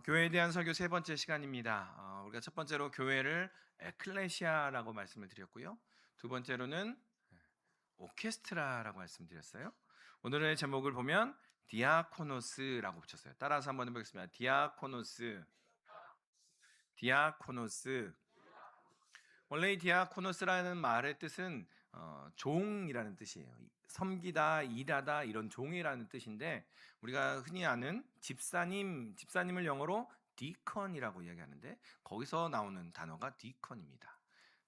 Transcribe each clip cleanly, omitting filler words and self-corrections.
교회에 대한 설교 세 번째 시간입니다. 우리가 첫 번째로 교회를 에클레시아라고 말씀을 드렸고요. 두 번째로는 오케스트라라고 말씀드렸어요. 오늘의 제목을 보면 디아코노스라고 붙였어요. 따라서 한번 해보겠습니다. 디아코노스, 디아코노스. 원래 이 디아코노스라는 말의 뜻은 종이라는 뜻이에요. 섬기다, 일하다 이런 종이라는 뜻인데 우리가 흔히 아는 집사님을 영어로 디컨이라고 이야기하는데 거기서 나오는 단어가 디컨입니다.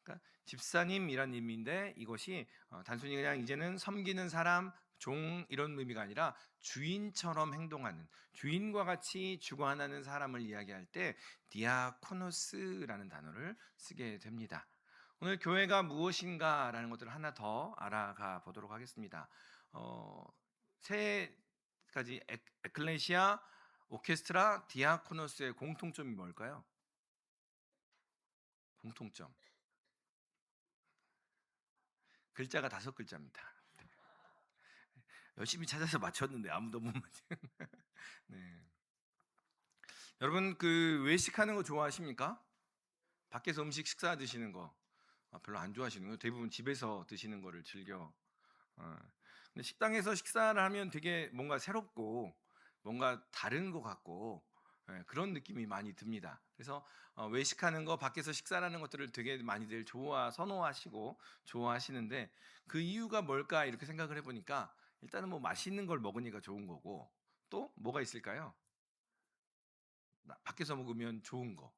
그러니까 집사님이란 의미인데 이것이 단순히 그냥 이제는 섬기는 사람, 종 이런 의미가 아니라 주인처럼 행동하는 주인과 같이 주관하는 사람을 이야기할 때 디아코노스라는 단어를 쓰게 됩니다. 오늘 교회가 무엇인가라는 것들을 하나 더 알아가 보도록 하겠습니다. 세 가지 에클레시아, 오케스트라, 디아코노스의 공통점이 뭘까요? 공통점. 글자가 5글자입니다. 열심히 찾아서 맞췄는데 아무도 못 맞춰. 네. 여러분 외식하는 거 좋아하십니까? 밖에서 식사 드시는 거 별로 안 좋아하시는 거예요? 대부분 집에서 드시는 거를 즐겨. 근데 식당에서 식사를 하면 되게 뭔가 새롭고 뭔가 다른 것 같고 그런 느낌이 많이 듭니다. 그래서 외식하는 거, 밖에서 식사하는 것들을 되게 많이들 선호하시고 좋아하시는데 그 이유가 뭘까 이렇게 생각을 해보니까 일단은 뭐 맛있는 걸 먹으니까 좋은 거고 또 뭐가 있을까요? 밖에서 먹으면 좋은 거.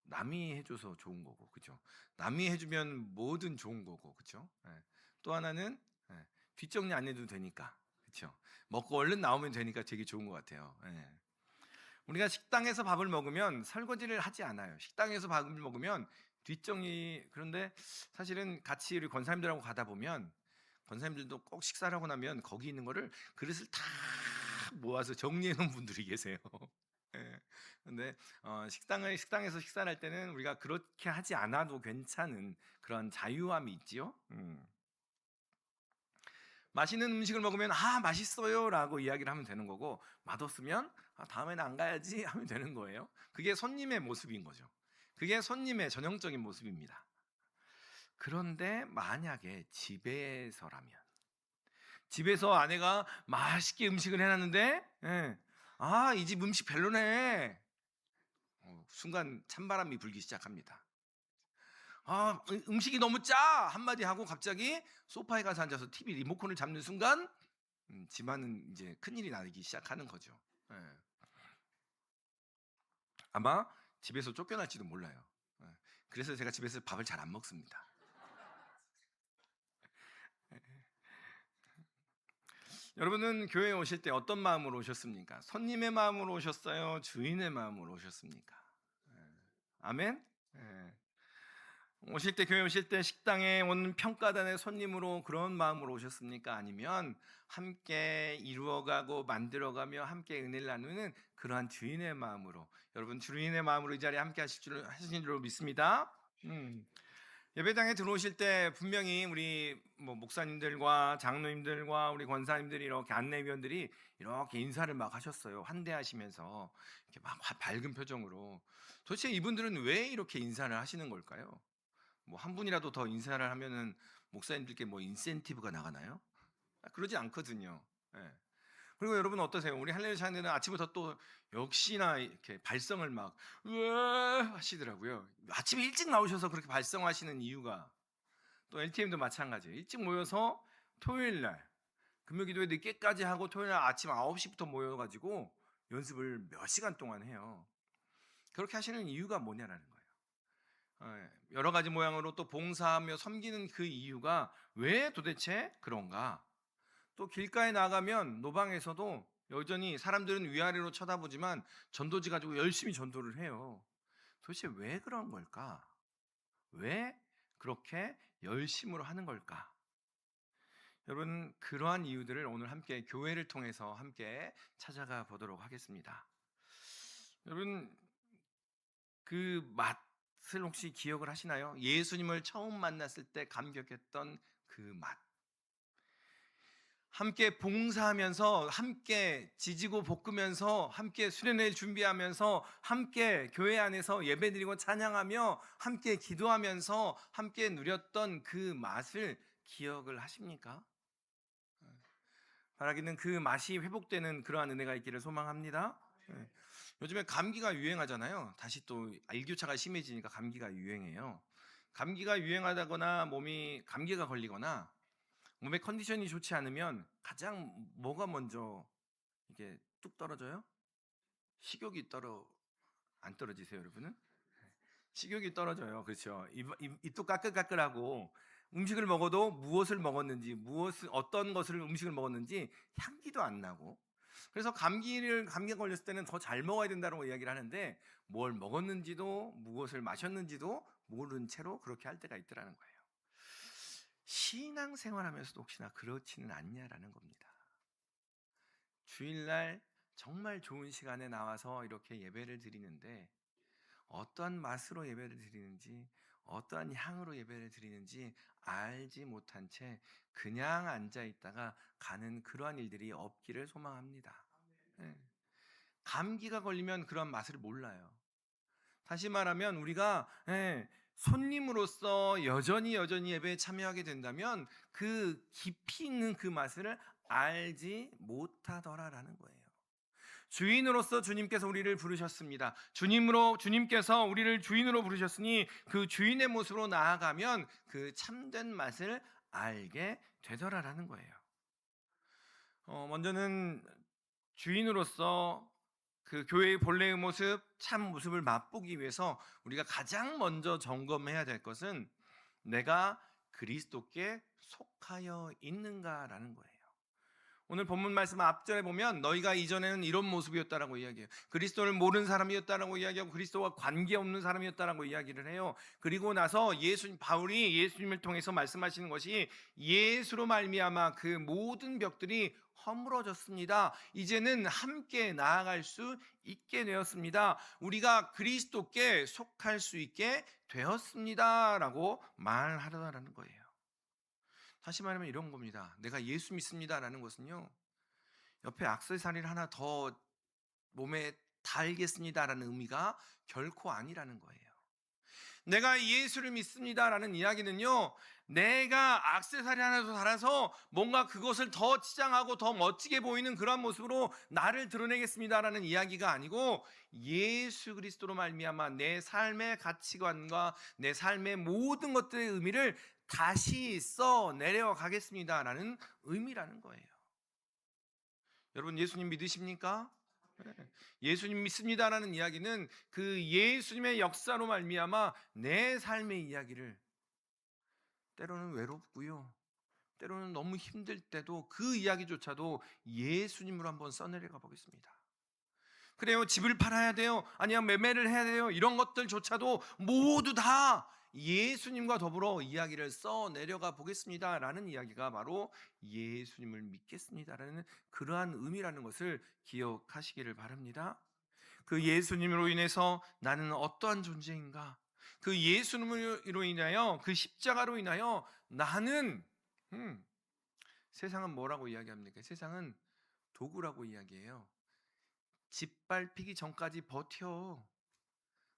남이 해줘서 좋은 거고, 그죠? 남이 해주면 뭐든 좋은 거고, 그죠? 또 하나는 뒷정리 안 해도 되니까, 그죠? 먹고 얼른 나오면 되니까 되게 좋은 것 같아요. 우리가 식당에서 밥을 먹으면 설거지를 하지 않아요. 식당에서 밥을 먹으면 뒷정리, 그런데 사실은 같이 우리 권사님들하고 가다 보면 권사님들도 꼭 식사를 하고 나면 거기 있는 거를 그릇을 다 모아서 정리해 놓은 분들이 계세요. 예. 근데 식당에서 식사를 할 때는 우리가 그렇게 하지 않아도 괜찮은 그런 자유함이 있지요. 맛있는 음식을 먹으면 맛있어요라고 이야기를 하면 되는 거고 맛없으면 다음에는 안 가야지 하면 되는 거예요. 그게 손님의 모습인 거죠. 그게 손님의 전형적인 모습입니다. 그런데 만약에 집에서 아내가 맛있게 음식을 해놨는데 이 집 음식 별로네. 순간 찬바람이 불기 시작합니다. 음식이 너무 짜! 한마디 하고 갑자기 소파에 가서 앉아서 TV 리모컨을 잡는 순간 집안은 이제 큰일이 나기 시작하는 거죠. 예. 아마 집에서 쫓겨날지도 몰라요. 예. 그래서 제가 집에서 밥을 잘 안 먹습니다. 여러분은 교회에 오실 때 어떤 마음으로 오셨습니까? 손님의 마음으로 오셨어요? 주인의 마음으로 오셨습니까? 아멘? 예. 교회 오실 때 식당에 온 평가단의 손님으로 그런 마음으로 오셨습니까? 아니면 함께 이루어가고 만들어가며 함께 은혜를 나누는 그러한 주인의 마음으로, 여러분 주인의 마음으로 이 자리에 함께 하신 줄 믿습니다. 예배당에 들어오실 때 분명히 우리 목사님들과 장로님들과 우리 권사님들이 이렇게 안내위원들이 이렇게 인사를 막 하셨어요. 환대하시면서 이렇게 막 밝은 표정으로. 도대체 이분들은 왜 이렇게 인사를 하시는 걸까요? 한 분이라도 더 인사를 하면은 목사님들께 인센티브가 나가나요? 그러지 않거든요. 예. 그리고 여러분 어떠세요? 우리 할렐루야 찬양은 아침부터 또 역시나 이렇게 발성을 막 으아 하시더라고요. 아침에 일찍 나오셔서 그렇게 발성하시는 이유가, 또 LTM도 마찬가지예요. 일찍 모여서 토요일 날 금요기도회 늦게까지 하고 토요일 날 아침 9시부터 모여가지고 연습을 몇 시간 동안 해요. 그렇게 하시는 이유가 뭐냐라는 거예요. 여러 가지 모양으로 또 봉사하며 섬기는 그 이유가 왜 도대체 그런가? 또 길가에 나가면 노방에서도 여전히 사람들은 위아래로 쳐다보지만 전도지 가지고 열심히 전도를 해요. 도대체 왜 그런 걸까? 왜 그렇게 열심으로 하는 걸까? 여러분, 그러한 이유들을 오늘 함께 교회를 통해서 함께 찾아가 보도록 하겠습니다. 여러분, 그 맛을 혹시 기억을 하시나요? 예수님을 처음 만났을 때 감격했던 그 맛. 함께 봉사하면서, 함께 지지고 볶으면서, 함께 수련회 준비하면서, 함께 교회 안에서 예배드리고 찬양하며 함께 기도하면서 함께 누렸던 그 맛을 기억을 하십니까? 바라기는 그 맛이 회복되는 그러한 은혜가 있기를 소망합니다. 예. 요즘에 감기가 유행하잖아요. 다시 또 일교차가 심해지니까 감기가 유행해요. 감기가 유행하다거나 감기가 걸리거나 몸의 컨디션이 좋지 않으면 가장 뭐가 먼저 이게 뚝 떨어져요? 식욕이 안 떨어지세요, 여러분은? 식욕이 떨어져요. 그렇죠. 입도 까끌까끌하고, 음식을 먹어도 무엇을 먹었는지, 어떤 것을 음식을 먹었는지 향기도 안 나고. 그래서 감기가 걸렸을 때는 더 잘 먹어야 된다고 이야기를 하는데, 뭘 먹었는지도 무엇을 마셨는지도 모른 채로 그렇게 할 때가 있더라는 거예요. 신앙생활하면서도 혹시나 그렇지는 않냐라는 겁니다. 주일날 정말 좋은 시간에 나와서 이렇게 예배를 드리는데, 어떠한 맛으로 예배를 드리는지, 어떠한 향으로 예배를 드리는지 알지 못한 채 그냥 앉아 있다가 가는 그러한 일들이 없기를 소망합니다. 예. 감기가 걸리면 그런 맛을 몰라요. 다시 말하면 우리가 손님으로서 여전히 예배에 참여하게 된다면 그 깊이 있는 그 맛을 알지 못하더라라는 거예요. 주인으로서 주님께서 우리를 부르셨습니다. 주님께서 우리를 주인으로 부르셨으니 그 주인의 모습으로 나아가면 그 참된 맛을 알게 되더라라는 거예요. 먼저는 주인으로서 그 교회의 본래의 모습, 참 모습을 맛보기 위해서 우리가 가장 먼저 점검해야 될 것은 내가 그리스도께 속하여 있는가라는 거예요. 오늘 본문 말씀 앞절에 보면 너희가 이전에는 이런 모습이었다라고 이야기해요. 그리스도를 모르는 사람이었다라고 이야기하고 그리스도와 관계없는 사람이었다라고 이야기를 해요. 그리고 나서 바울이 예수님을 통해서 말씀하시는 것이 예수로 말미암아 그 모든 벽들이 허물어졌습니다. 이제는 함께 나아갈 수 있게 되었습니다. 우리가 그리스도께 속할 수 있게 되었습니다라고 말하더라는 거예요. 다시 말하면 이런 겁니다. 내가 예수 믿습니다라는 것은요, 옆에 액세서리를 하나 더 몸에 달겠습니다라는 의미가 결코 아니라는 거예요. 내가 예수를 믿습니다라는 이야기는요, 내가 액세서리 하나 더 달아서 뭔가 그것을 더 치장하고 더 멋지게 보이는 그런 모습으로 나를 드러내겠습니다라는 이야기가 아니고, 예수 그리스도로 말미암아 내 삶의 가치관과 내 삶의 모든 것들의 의미를 다시 써 내려가겠습니다라는 의미라는 거예요. 여러분, 예수님 믿으십니까? 네. 예수님 믿습니다라는 이야기는 그 예수님의 역사로 말미암아 내 삶의 이야기를, 때로는 외롭고요, 때로는 너무 힘들 때도 그 이야기조차도 예수님으로 한번 써내려가 보겠습니다. 그래요, 집을 팔아야 돼요, 아니면 매매를 해야 돼요, 이런 것들조차도 모두 다 예수님과 더불어 이야기를 써내려가 보겠습니다 라는 이야기가 바로 예수님을 믿겠습니다라는 그러한 의미라는 것을 기억하시기를 바랍니다. 그 예수님으로 인해서 나는 어떠한 존재인가, 그 예수님으로 인하여, 그 십자가로 인하여 나는 세상은 뭐라고 이야기합니까? 세상은 도구라고 이야기해요. 짓밟히기 전까지 버텨.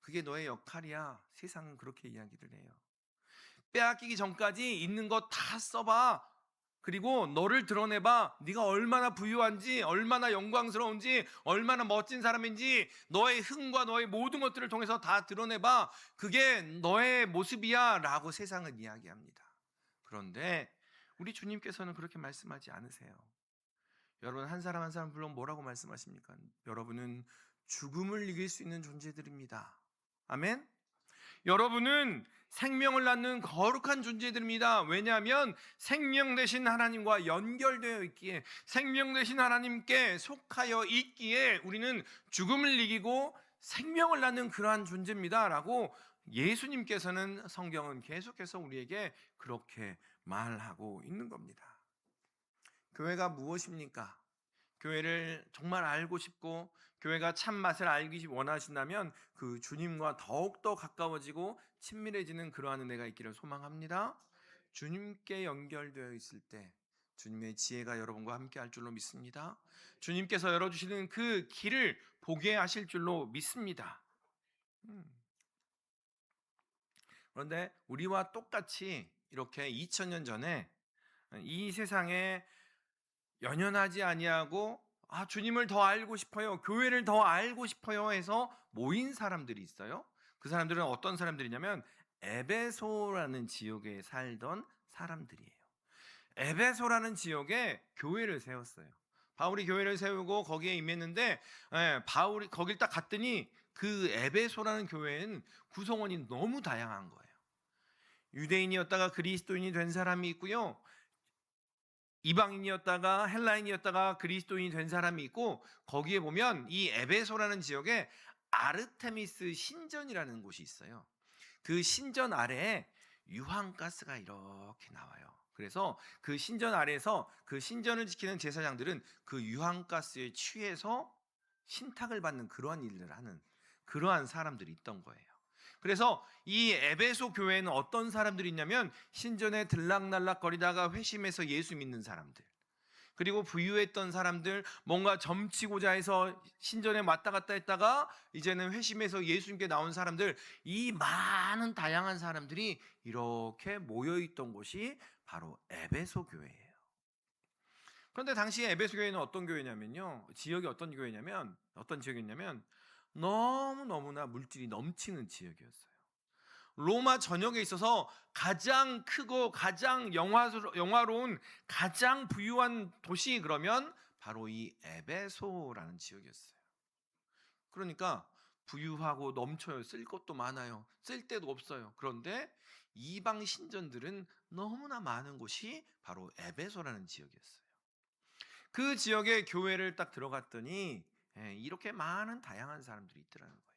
그게 너의 역할이야. 세상은 그렇게 이야기를 해요. 빼앗기기 전까지 있는 거 다 써봐. 그리고 너를 드러내봐. 네가 얼마나 부유한지, 얼마나 영광스러운지, 얼마나 멋진 사람인지 너의 흥과 너의 모든 것들을 통해서 다 드러내봐. 그게 너의 모습이야 라고 세상은 이야기합니다. 그런데 우리 주님께서는 그렇게 말씀하지 않으세요. 여러분, 한 사람 한 사람 물론 뭐라고 말씀하십니까? 여러분은 죽음을 이길 수 있는 존재들입니다. 아멘? 여러분은 생명을 낳는 거룩한 존재들입니다. 왜냐하면 생명 되신 하나님과 연결되어 있기에, 생명 되신 하나님께 속하여 있기에 우리는 죽음을 이기고 생명을 낳는 그러한 존재입니다 라고 예수님께서는, 성경은 계속해서 우리에게 그렇게 말하고 있는 겁니다. 교회가 무엇입니까? 교회를 정말 알고 싶고 교회가 참맛을 알기 원하신다면 그 주님과 더욱더 가까워지고 친밀해지는 그러한 은혜가 있기를 소망합니다. 주님께 연결되어 있을 때 주님의 지혜가 여러분과 함께 할 줄로 믿습니다. 주님께서 열어주시는 그 길을 보게 하실 줄로 믿습니다. 그런데 우리와 똑같이 이렇게 2000년 전에 이 세상에 연연하지 아니하고 주님을 더 알고 싶어요, 교회를 더 알고 싶어요 해서 모인 사람들이 있어요. 그 사람들은 어떤 사람들이냐면 에베소라는 지역에 살던 사람들이에요. 에베소라는 지역에 교회를 세웠어요. 바울이 교회를 세우고 거기에 임했는데 바울이 거길 딱 갔더니 그 에베소라는 교회는 구성원이 너무 다양한 거예요. 유대인이었다가 그리스도인이 된 사람이 있고요, 이방인이었다가 헬라인이었다가 그리스도인이 된 사람이 있고, 거기에 보면 이 에베소라는 지역에 아르테미스 신전이라는 곳이 있어요. 그 신전 아래에 유황가스가 이렇게 나와요. 그래서 그 신전 아래에서 그 신전을 지키는 제사장들은 그 유황가스에 취해서 신탁을 받는 그러한 일을 하는 그러한 사람들이 있던 거예요. 그래서 이 에베소 교회에는 어떤 사람들이 있냐면 신전에 들락날락거리다가 회심해서 예수 믿는 사람들, 그리고 부유했던 사람들, 뭔가 점치고자 해서 신전에 왔다 갔다 했다가 이제는 회심해서 예수님께 나온 사람들, 이 많은 다양한 사람들이 이렇게 모여있던 곳이 바로 에베소 교회예요. 그런데 당시에 에베소 교회는 어떤 교회냐면요, 지역이 어떤 지역이었냐면 너무너무나 물질이 넘치는 지역이었어요. 로마 전역에 있어서 가장 크고 가장 영화로운 가장 부유한 도시, 그러면 바로 이 에베소라는 지역이었어요. 그러니까 부유하고 넘쳐요. 쓸 것도 많아요. 쓸 데도 없어요. 그런데 이방 신전들은 너무나 많은 곳이 바로 에베소라는 지역이었어요. 그 지역에 교회를 딱 들어갔더니 이렇게 많은 다양한 사람들이 있더라는 거예요.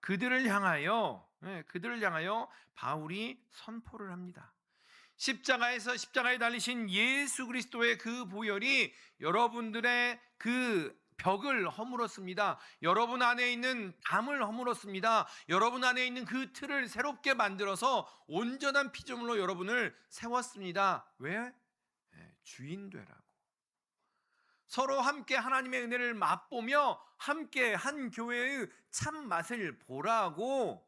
그들을 향하여 바울이 선포를 합니다. 십자가에 달리신 예수 그리스도의 그 보혈이 여러분들의 그 벽을 허물었습니다. 여러분 안에 있는 담을 허물었습니다. 여러분 안에 있는 그 틀을 새롭게 만들어서 온전한 피조물로 여러분을 세웠습니다. 왜? 주인 되라고. 서로 함께 하나님의 은혜를 맛보며 함께 한 교회의 참 맛을 보라고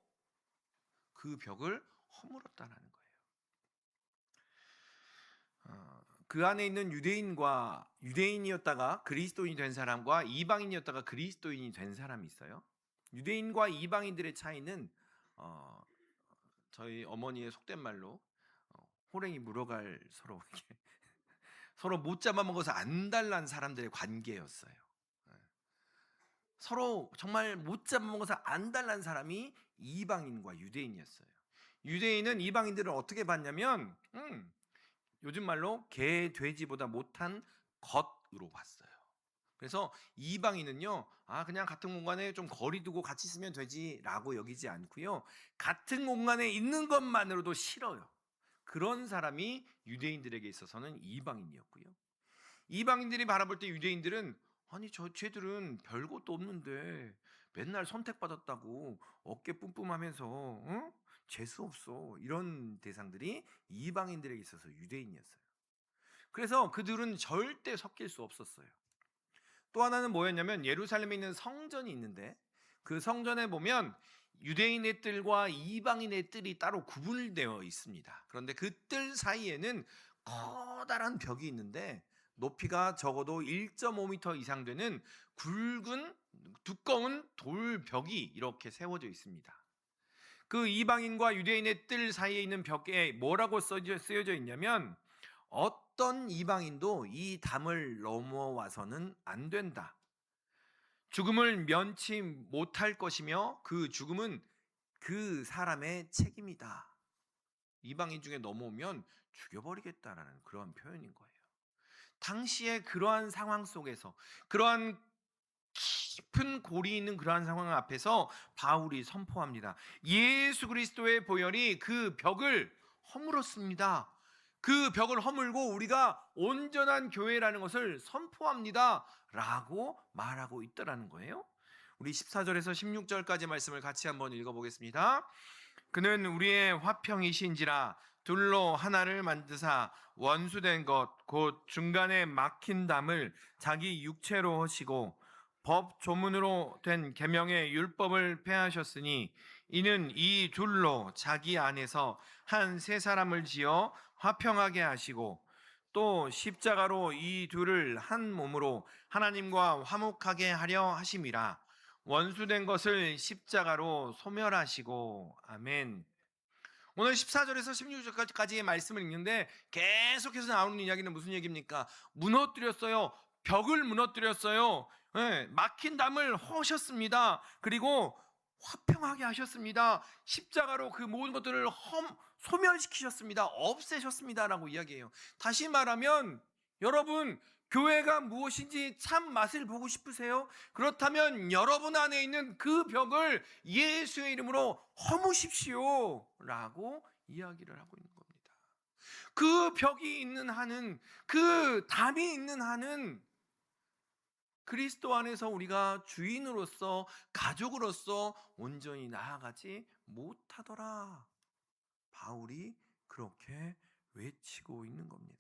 그 벽을 허물었다는 거예요. 그 안에 있는 유대인이었다가 그리스도인이 된 사람과 이방인이었다가 그리스도인이 된 사람이 있어요. 유대인과 이방인들의 차이는 저희 어머니의 속된 말로 호랭이 물어갈 서로 못 잡아먹어서 안달난 사람들의 관계였어요. 서로 정말 못 잡아먹어서 안달난 사람이 이방인과 유대인이었어요. 유대인은 이방인들을 어떻게 봤냐면 요즘 말로 개, 돼지보다 못한 것으로 봤어요. 그래서 이방인은요, 그냥 같은 공간에 좀 거리 두고 같이 있으면 되지라고 여기지 않고요, 같은 공간에 있는 것만으로도 싫어요. 그런 사람이 유대인들에게 있어서는 이방인이었고요. 이방인들이 바라볼 때 유대인들은 쟤들은 별것도 없는데 맨날 선택받았다고 어깨 뿜뿜하면서 재수 없어, 이런 대상들이 이방인들에게 있어서 유대인이었어요. 그래서 그들은 절대 섞일 수 없었어요. 또 하나는 뭐였냐면 예루살렘에 있는 성전이 있는데 그 성전에 보면 유대인의 뜰과 이방인의 뜰이 따로 구분되어 있습니다. 그런데 그 뜰 사이에는 커다란 벽이 있는데 높이가 적어도 1.5m 이상 되는 굵은 두꺼운 돌벽이 이렇게 세워져 있습니다. 그 이방인과 유대인의 뜰 사이에 있는 벽에 뭐라고 쓰여져 있냐면 어떤 이방인도 이 담을 넘어와서는 안 된다. 죽음을 면치 못할 것이며 그 죽음은 그 사람의 책임이다. 이방인 중에 넘어오면 죽여버리겠다라는 그런 표현인 거예요. 당시에 그러한 상황 속에서, 그러한 깊은 골이 있는 그러한 상황 앞에서 바울이 선포합니다. 예수 그리스도의 보혈이 그 벽을 허물었습니다. 그 벽을 허물고 우리가 온전한 교회라는 것을 선포합니다 라고 말하고 있더라는 거예요. 우리 14절에서 16절까지 말씀을 같이 한번 읽어보겠습니다. 그는 우리의 화평이신지라 둘로 하나를 만드사 원수된 것 곧 중간에 막힌 담을 자기 육체로 하시고 법 조문으로 된 계명의 율법을 폐하셨으니 이는 이 둘로 자기 안에서 한 세 사람을 지어 화평하게 하시고 또 십자가로 이 둘을 한 몸으로 하나님과 화목하게 하려 하심이라. 원수된 것을 십자가로 소멸하시고. 아멘. 오늘 14절에서 16절까지의 말씀을 읽는데 계속해서 나오는 이야기는 무슨 얘기입니까? 무너뜨렸어요. 벽을 무너뜨렸어요. 예, 막힌 담을 허셨습니다. 그리고 화평하게 하셨습니다. 십자가로 그 모든 것들을 소멸시키셨습니다. 없애셨습니다라고 이야기해요. 다시 말하면 여러분, 교회가 무엇인지 참 맛을 보고 싶으세요? 그렇다면 여러분 안에 있는 그 벽을 예수의 이름으로 허무십시오 라고 이야기를 하고 있는 겁니다. 그 벽이 있는 한은, 그 담이 있는 한은 그리스도 안에서 우리가 주인으로서, 가족으로서 온전히 나아가지 못하더라. 바울이 그렇게 외치고 있는 겁니다.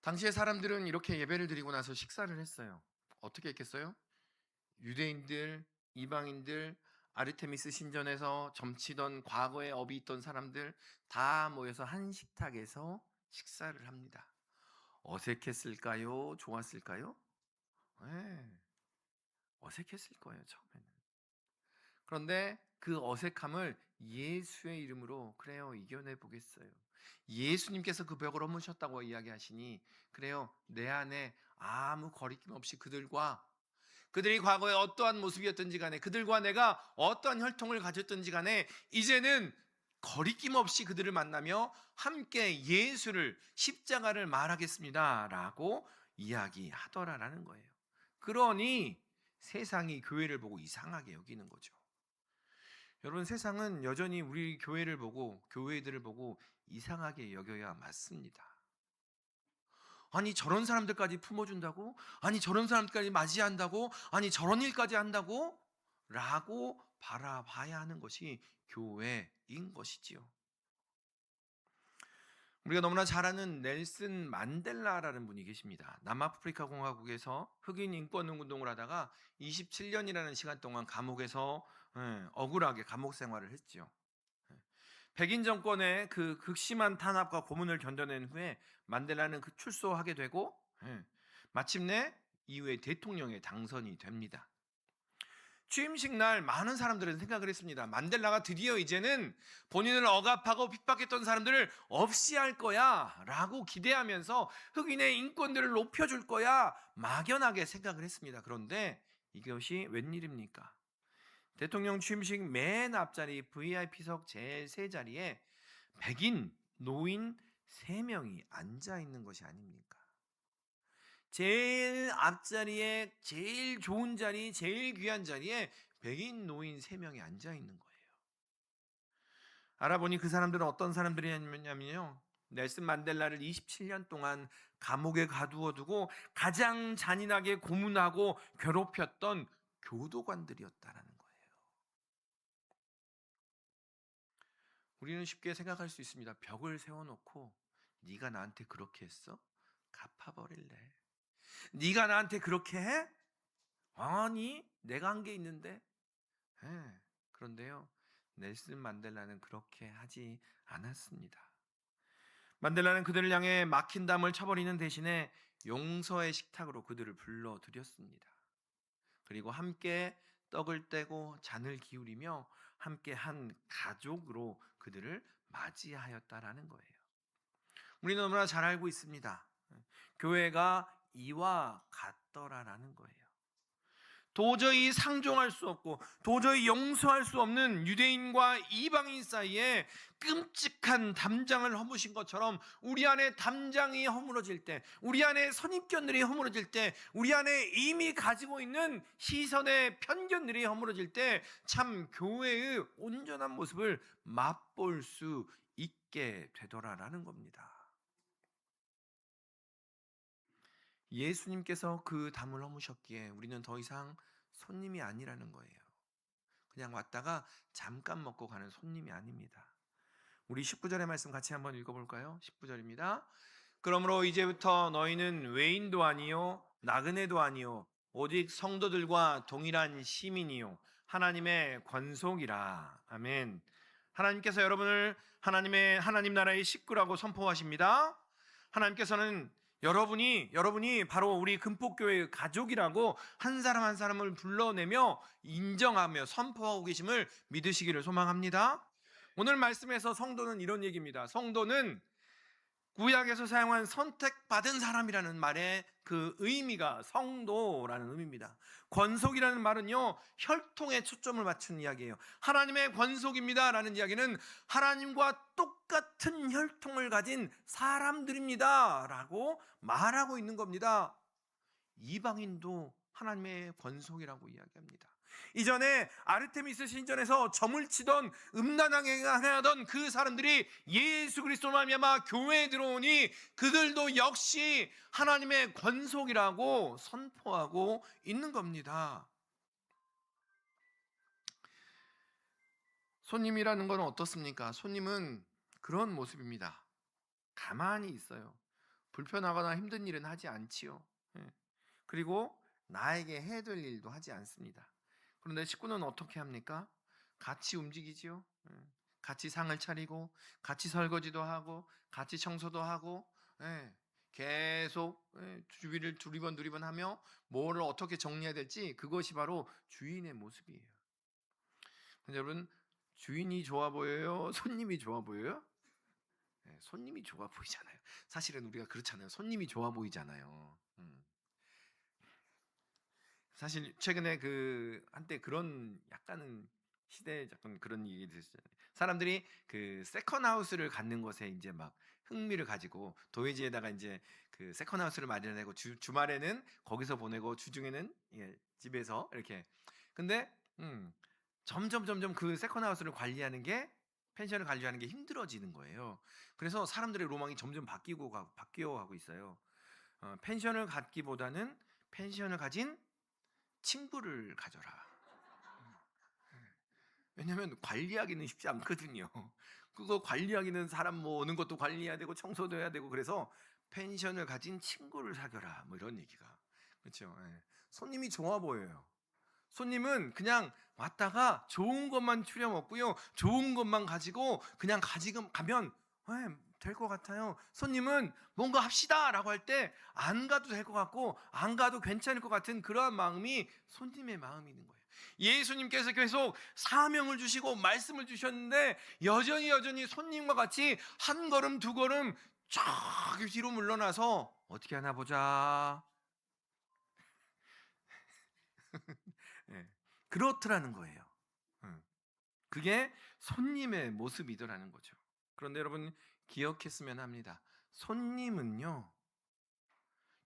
당시의 사람들은 이렇게 예배를 드리고 나서 식사를 했어요. 어떻게 했겠어요? 유대인들, 이방인들, 아르테미스 신전에서 점치던 과거에 업이 있던 사람들 다 모여서 한 식탁에서 식사를 합니다. 어색했을까요? 좋았을까요? 네, 어색했을 거예요, 처음에는. 그런데 그 어색함을 예수의 이름으로 그래요, 이겨내 보겠어요. 예수님께서 그 벽을 허무셨다고 이야기하시니 그래요, 내 안에 아무 거리낌 없이 그들이 과거에 어떠한 모습이었든지 간에 그들과 내가 어떠한 혈통을 가졌든지 간에 이제는 거리낌 없이 그들을 만나며 함께 예수를, 십자가를 말하겠습니다 라고 이야기하더라라는 거예요. 그러니 세상이 교회를 보고 이상하게 여기는 거죠. 여러분, 세상은 여전히 우리 교회를 보고 교회들을 보고 이상하게 여겨야 맞습니다. 아니 저런 사람들까지 품어준다고? 아니 저런 사람들까지 맞이한다고? 아니 저런 일까지 한다고? 라고 바라봐야 하는 것이 교회인 것이지요. 우리가 너무나 잘 아는 넬슨 만델라라는 분이 계십니다. 남아프리카 공화국에서 흑인 인권 운동을 하다가 27년이라는 시간 동안 감옥에서 억울하게 감옥 생활을 했지요. 백인 정권의 그 극심한 탄압과 고문을 견뎌낸 후에 만델라는 그 출소하게 되고 마침내 이후에 대통령에 당선이 됩니다. 취임식 날 많은 사람들은 생각을 했습니다. 만델라가 드디어 이제는 본인을 억압하고 핍박했던 사람들을 없이 할 거야 라고 기대하면서 흑인의 인권들을 높여줄 거야 막연하게 생각을 했습니다. 그런데 이것이 웬일입니까? 대통령 취임식 맨 앞자리 VIP석 제일 세 자리에 백인, 노인 3명이 앉아 있는 것이 아닙니까? 제일 앞자리에 제일 좋은 자리, 제일 귀한 자리에 백인, 노인 3명이 앉아 있는 거예요. 알아보니 그 사람들은 어떤 사람들이냐면요, 넬슨 만델라를 27년 동안 감옥에 가두어 두고 가장 잔인하게 고문하고 괴롭혔던 교도관들이었다라는 거예요. 우리는 쉽게 생각할 수 있습니다. 벽을 세워놓고 네가 나한테 그렇게 했어? 갚아버릴래. 네가 나한테 그렇게 해? 아니 내가 한 게 있는데. 그런데요, 넬슨 만델라는 그렇게 하지 않았습니다. 만델라는 그들을 향해 막힌 담을 쳐버리는 대신에 용서의 식탁으로 그들을 불러들였습니다. 그리고 함께 떡을 떼고 잔을 기울이며 함께 한 가족으로 그들을 맞이하였다라는 거예요. 우리는 너무나 잘 알고 있습니다. 교회가 이와 같더라라는 거예요. 도저히 상종할 수 없고 도저히 용서할 수 없는 유대인과 이방인 사이에 끔찍한 담장을 허무신 것처럼 우리 안에 담장이 허물어질 때, 우리 안에 선입견들이 허물어질 때, 우리 안에 이미 가지고 있는 시선의 편견들이 허물어질 때 참 교회의 온전한 모습을 맛볼 수 있게 되더라라는 겁니다. 예수님께서 그 담을 허무셨기에 우리는 더 이상 손님이 아니라는 거예요. 그냥 왔다가 잠깐 먹고 가는 손님이 아닙니다. 우리 19절의 말씀 같이 한번 읽어볼까요? 19절입니다. 그러므로 이제부터 너희는 외인도 아니요 나그네도 아니요 오직 성도들과 동일한 시민이요 하나님의 권속이라. 아멘. 하나님께서 여러분을 하나님 나라의 식구라고 선포하십니다. 하나님께서는 여러분이 바로 우리 금폭교회의 가족이라고 한 사람 한 사람을 불러내며 인정하며 선포하고 계심을 믿으시기를 소망합니다. 오늘 말씀에서 성도는 이런 얘기입니다. 성도는 구약에서 사용한 선택받은 사람이라는 말의 그 의미가 성도라는 의미입니다. 권속이라는 말은요, 혈통에 초점을 맞춘 이야기예요. 하나님의 권속입니다 라는 이야기는 하나님과 똑같은 혈통을 가진 사람들입니다 라고 말하고 있는 겁니다. 이방인도 하나님의 권속이라고 이야기합니다. 이전에 아르테미스 신전에서 점을 치던 음란하게 하던 그 사람들이 예수 그리스도로 말미암아 교회에 들어오니 그들도 역시 하나님의 권속이라고 선포하고 있는 겁니다. 손님이라는 건 어떻습니까? 손님은 그런 모습입니다. 가만히 있어요. 불편하거나 힘든 일은 하지 않지요. 그리고 나에게 해야 될 일도 하지 않습니다. 그런데 식구는 어떻게 합니까? 같이 움직이지요. 같이 상을 차리고 같이 설거지도 하고 같이 청소도 하고 계속 주위를 두리번 하며 뭐를 어떻게 정리해야 될지, 그것이 바로 주인의 모습이에요. 여러분, 주인이 좋아 보여요? 손님이 좋아 보여요? 손님이 좋아 보이잖아요. 사실은 우리가 그렇잖아요. 손님이 좋아 보이잖아요. 사실 최근에 그 한때 그런 약간은 시대 약간 그런 얘기 들었잖아요. 사람들이 그 세컨 하우스를 갖는 것에 이제 막 흥미를 가지고 도회지에다가 이제 그 세컨 하우스를 마련하고 주말에는 거기서 보내고 주중에는 집에서 이렇게. 근데 점점 그 세컨 하우스를 관리하는 게, 펜션을 관리하는 게 힘들어지는 거예요. 그래서 사람들의 로망이 점점 바뀌어 가고 있어요. 펜션을 갖기보다는 펜션을 가진 친구를 가져라. 왜냐면 관리하기는 쉽지 않거든요. 그거 관리하기는 사람 뭐 오는 것도 관리해야 되고 청소도 해야 되고, 그래서 펜션을 가진 친구를 사겨라, 뭐 이런 얘기가. 그렇죠. 손님이 좋아 보여요. 손님은 그냥 왔다가 좋은 것만 추려 먹고요, 좋은 것만 가지고 그냥 가면 될 것 같아요. 손님은 뭔가 합시다 라고 할 때 안 가도 될 것 같고 안 가도 괜찮을 것 같은 그러한 마음이 손님의 마음이 있는 거예요. 예수님께서 계속 사명을 주시고 말씀을 주셨는데 여전히 손님과 같이 한 걸음 두 걸음 쫙 뒤로 물러나서 어떻게 하나 보자. 그렇더라는 거예요. 그게 손님의 모습이더라는 거죠. 그런데 여러분, 기억했으면 합니다. 손님은요,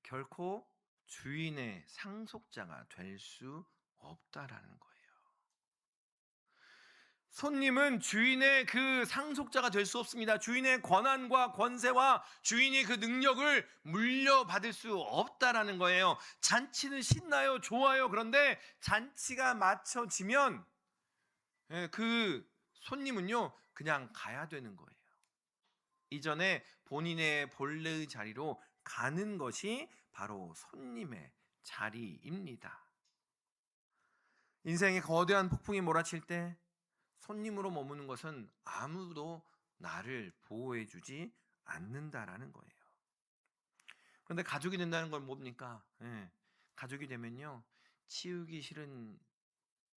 결코 주인의 상속자가 될 수 없다라는 거예요. 손님은 주인의 그 상속자가 될 수 없습니다. 주인의 권한과 권세와 주인이 그 능력을 물려받을 수 없다라는 거예요. 잔치는 신나요, 좋아요. 그런데 잔치가 마쳐지면 그 손님은요, 그냥 가야 되는 거예요. 이전에 본인의 본래의 자리로 가는 것이 바로 손님의 자리입니다. 인생의 거대한 폭풍이 몰아칠 때 손님으로 머무는 것은 아무도 나를 보호해 주지 않는다라는 거예요. 그런데 가족이 된다는 건 뭡니까? 가족이 되면요, 치우기 싫은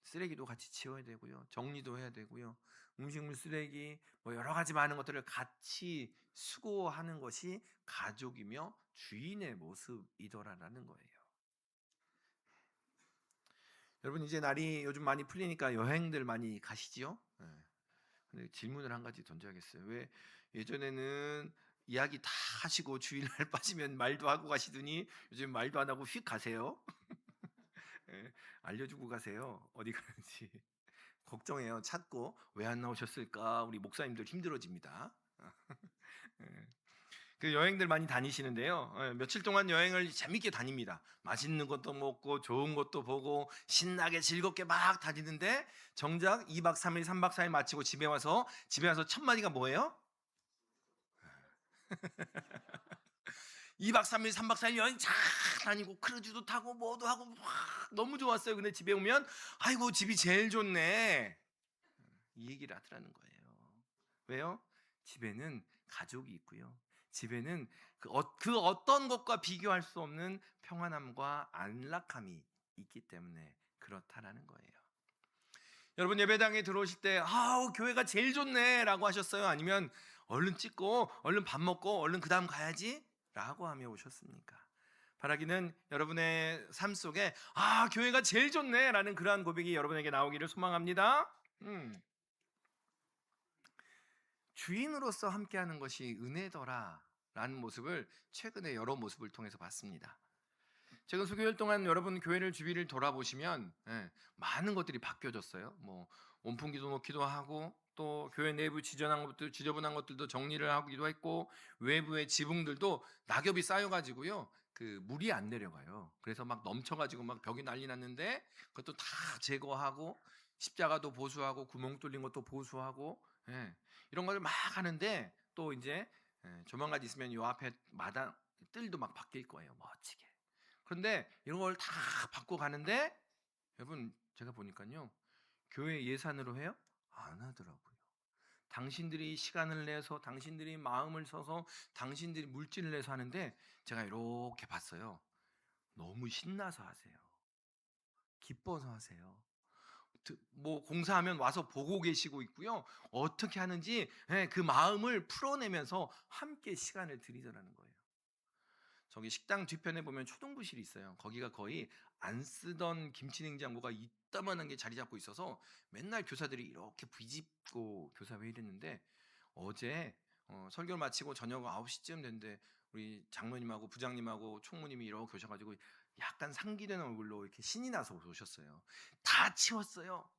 쓰레기도 같이 치워야 되고요, 정리도 해야 되고요, 음식물 쓰레기 뭐 여러 가지 많은 것들을 같이 수고하는 것이 가족이며 주인의 모습이더라라는 거예요. 여러분, 이제 날이 요즘 많이 풀리니까 여행들 많이 가시지요? 근데 질문을 한 가지 던져야겠어요. 왜 예전에는 이야기 다 하시고 주일날 빠지면 말도 하고 가시더니 요즘 말도 안 하고 휙 가세요? 알려주고 가세요. 어디 가는지. 걱정해요. 찾고 왜 안 나오셨을까? 우리 목사님들 힘들어집니다. 그 여행들 많이 다니시는데요. 며칠 동안 여행을 재밌게 다닙니다. 맛있는 것도 먹고 좋은 것도 보고 신나게 즐겁게 막 다니는데 정작 2박 3일, 3박 4일 마치고 집에 와서 첫 마디가 뭐예요? 2박 3일, 3박 4일 여행 잘 다니고 크루즈도 타고 뭐도 하고 막 너무 좋았어요. 근데 집에 오면 아이고 집이 제일 좋네. 이 얘기를 하더라는 거예요. 왜요? 집에는 가족이 있고요. 집에는 그 어떤 것과 비교할 수 없는 평안함과 안락함이 있기 때문에 그렇다라는 거예요. 여러분 예배당에 들어오실 때 아우 교회가 제일 좋네라고 하셨어요? 아니면 얼른 찍고 얼른 밥 먹고 얼른 그 다음 가야지라고 하며 오셨습니까? 바라기는 여러분의 삶 속에 아 교회가 제일 좋네라는 그러한 고백이 여러분에게 나오기를 소망합니다. 주인으로서 함께하는 것이 은혜더라라는 모습을 최근에 여러 모습을 통해서 봤습니다. 최근 수개월 동안 여러분 교회를 주위를 돌아보시면 많은 것들이 바뀌어졌어요. 뭐 온풍기도 놓기도 하고 또 교회 내부 지저분한 것들도 정리를 하기도 했고 외부의 지붕들도 낙엽이 쌓여가지고요. 그 물이 안 내려가요. 그래서 막 넘쳐가지고 막 벽이 난리 났는데 그것도 다 제거하고 십자가도 보수하고 구멍 뚫린 것도 보수하고 이런 것을 막 하는데 또 이제 조만간 있으면 요 앞에 마당 뜰도 막 바뀔 거예요. 멋지게. 그런데 이런 걸 다 받고 가는데 여러분 제가 보니까요 교회 예산으로 해요? 안 하더라고요. 당신들이 시간을 내서 당신들이 마음을 써서 당신들이 물질을 내서 하는데 제가 이렇게 봤어요. 너무 신나서 하세요. 기뻐서 하세요. 뭐 공사하면 와서 보고 계시고 있고요. 어떻게 하는지 그 마음을 풀어내면서 함께 시간을 들이더라는 거예요. 저기 식당 뒤편에 보면 초등부실이 있어요. 거기가 거의 안 쓰던 김치냉장고가 이따만한 게 자리 잡고 있어서 맨날 교사들이 이렇게 비집고 교사회의를 했는데 어제 설교를 마치고 저녁 9시쯤 됐는데 우리 장로님하고 부장님하고 총무님이 이렇게 오셔가지고 약간 상기된 얼굴로 이렇게 신이 나서 오셨어요. 다 치웠어요.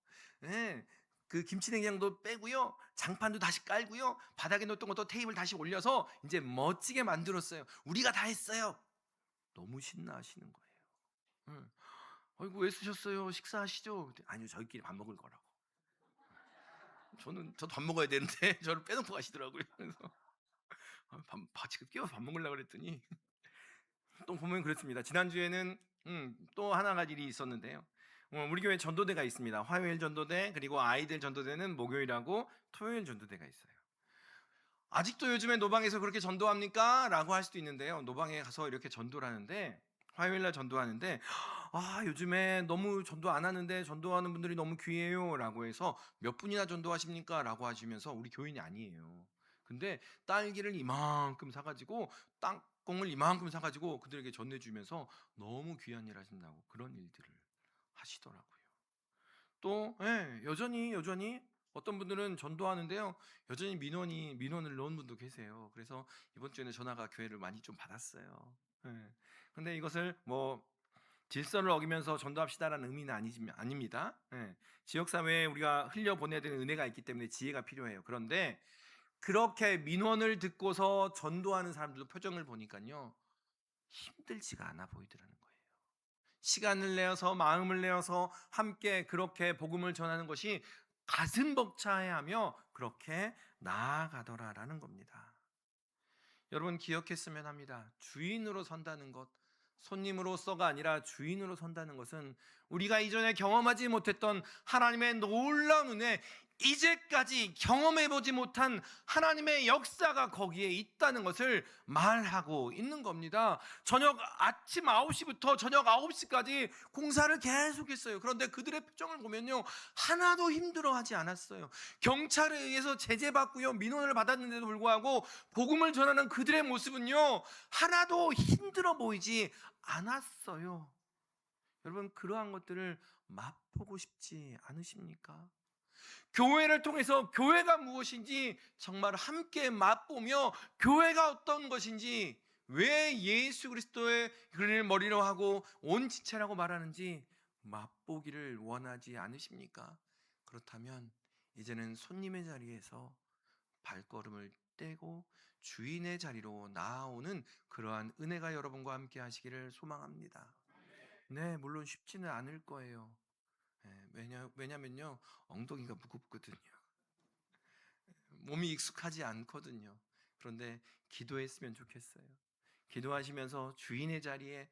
예. 그 김치냉장도 빼고요. 장판도 다시 깔고요. 바닥에 놓던 것도 테이블 다시 올려서 이제 멋지게 만들었어요. 우리가 다 했어요. 너무 신나하시는 거예요. 응. 아이고 왜 쓰셨어요? 식사하시죠? 아니요 저희끼리 밥 먹을 거라고. 저도 밥 먹어야 되는데 저를 빼놓고 가시더라고요. 그래서 지금 깨워서 밥 먹으려고 그랬더니 또 보면 그렇습니다. 지난주에는 또 하나가 일이 있었는데요. 우리 교회 전도대가 있습니다. 화요일 전도대 그리고 아이들 전도대는 목요일하고 토요일 전도대가 있어요. 아직도 요즘에 노방에서 그렇게 전도합니까? 라고 할 수도 있는데요. 노방에 가서 이렇게 전도를 하는데 화요일날 전도하는데 요즘에 너무 전도 안 하는데 전도하는 분들이 너무 귀해요 라고 해서 몇 분이나 전도하십니까? 라고 하시면서 우리 교인이 아니에요. 근데 딸기를 이만큼 사가지고 땅콩을 이만큼 사가지고 그들에게 전해주면서 너무 귀한 일 하신다고 그런 일들을 하시더라고요. 또 여전히 어떤 분들은 전도하는데요. 여전히 민원을 넣은 분도 계세요. 그래서 이번 주에는 전화가 교회를 많이 좀 받았어요. 근데 이것을 뭐 질서를 어기면서 전도합시다라는 의미는 아닙니다. 지역사회에 우리가 흘려보내야 되는 은혜가 있기 때문에 지혜가 필요해요. 그런데 그렇게 민원을 듣고서 전도하는 사람들도 표정을 보니까요. 힘들지가 않아 보이더라는 거예요. 시간을 내어서 마음을 내어서 함께 그렇게 복음을 전하는 것이 가슴 벅차해하며 그렇게 나아가더라라는 겁니다. 여러분 기억했으면 합니다. 주인으로 선다는 것, 손님으로서가 아니라 주인으로 선다는 것은 우리가 이전에 경험하지 못했던 하나님의 놀라운 은혜, 이제까지 경험해보지 못한 하나님의 역사가 거기에 있다는 것을 말하고 있는 겁니다. 아침 9시부터 저녁 9시까지 공사를 계속했어요. 그런데 그들의 표정을 보면요, 하나도 힘들어하지 않았어요. 경찰에 의해서 제재받고요, 민원을 받았는데도 불구하고 복음을 전하는 그들의 모습은요, 하나도 힘들어 보이지 않았어요. 여러분 그러한 것들을 맛보고 싶지 않으십니까? 교회를 통해서 교회가 무엇인지 정말 함께 맛보며 교회가 어떤 것인지, 왜 예수 그리스도의 그를 머리로 하고 온 지체라고 말하는지 맛보기를 원하지 않으십니까? 그렇다면 이제는 손님의 자리에서 발걸음을 떼고 주인의 자리로 나아오는 그러한 은혜가 여러분과 함께 하시기를 소망합니다. 네, 물론 쉽지는 않을 거예요. 왜냐면요, 엉덩이가 무겁거든요. 몸이 익숙하지 않거든요. 그런데 기도했으면 좋겠어요. 기도하시면서 주인의 자리에,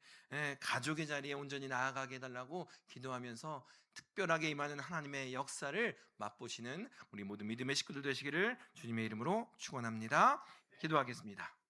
가족의 자리에 온전히 나아가게 해달라고 기도하면서 특별하게 임하는 하나님의 역사를 맛보시는 우리 모든 믿음의 식구들 되시기를 주님의 이름으로 축원합니다. 기도하겠습니다.